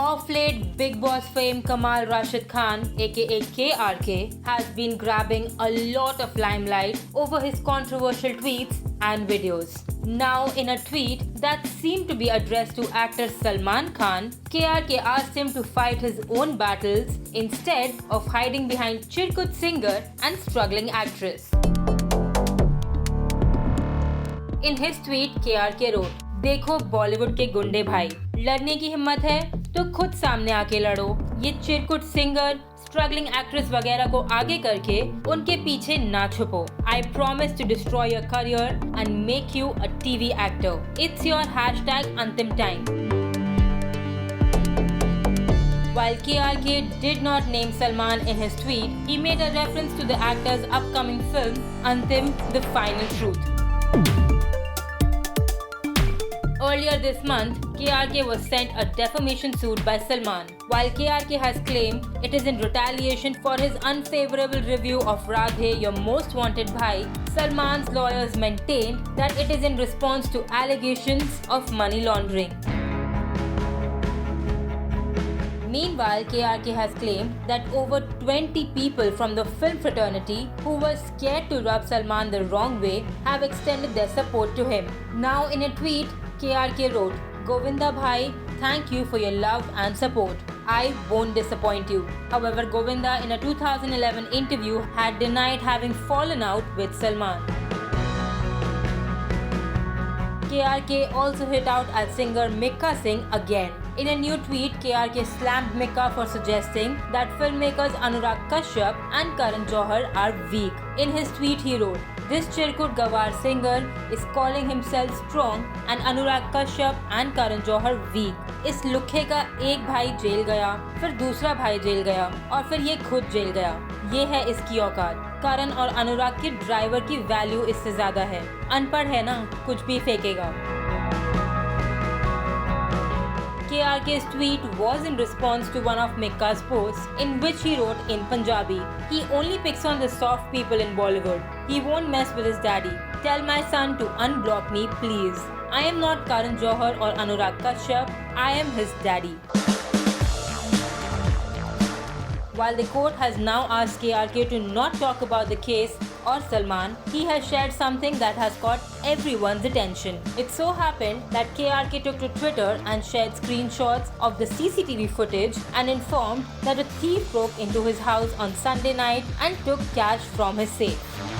Of late, Big Boss fame Kamal Rashid Khan, aka KRK, has been grabbing a lot of limelight over his controversial tweets and videos. Now, in a tweet that seemed to be addressed to actor Salman Khan, KRK asked him to fight his own battles instead of hiding behind Chirkut singer and struggling actress. In his tweet, KRK wrote, देखो बॉलीवुड के गुंडे भाई, लड़ने की हिम्मत है तो खुद सामने आके लड़ो। ये चिरकुट सिंगर, स्ट्रगलिंग एक्ट्रेस वगैरह को आगे करके उनके पीछे ना छुपो। I promise to destroy your career and make you a TV actor. It's your #Antim time. While KRK did not name Salman in his tweet, he made a reference to the actor's upcoming film, Antim: The Final Truth. Earlier this month, KRK was sent a defamation suit by Salman. While KRK has claimed it is in retaliation for his unfavorable review of Radhe Your Most Wanted Bhai, Salman's lawyers maintained that it is in response to allegations of money laundering. Meanwhile, KRK has claimed that over 20 people from the film fraternity who were scared to rub Salman the wrong way have extended their support to him. Now, in a tweet, KRK wrote, Govinda Bhai, thank you for your love and support. I won't disappoint you. However, Govinda in a 2011 interview had denied having fallen out with Salman. KRK also hit out at singer Mika Singh again. In a new tweet, KRK slammed Mika for suggesting that filmmakers Anurag Kashyap and Karan Johar are weak. In his tweet, he wrote, This Chirkut Gawar singer is calling himself strong and Anurag Kashyap and Karan Johar weak. इस लुखे का एक भाई jail गया, फिर दूसरा भाई jail गया और फिर ये खुद जेल गया। ये है इसकी औकात। करण और अनुराग के ड्राइवर की वैल्यू इससे ज्यादा है। अनपढ़ है ना, कुछ भी फेंकेगा। KRK's tweet was in response to one of Mika's posts in which he wrote in Punjabi, he only picks on the soft people in Bollywood. He won't mess with his daddy. Tell my son to unblock me, please. I am not Karan Johar or Anurag Kashyap. I am his daddy. While the court has now asked KRK to not talk about the case or Salman, he has shared something that has caught everyone's attention. It so happened that KRK took to Twitter and shared screenshots of the CCTV footage and informed that a thief broke into his house on Sunday night and took cash from his safe.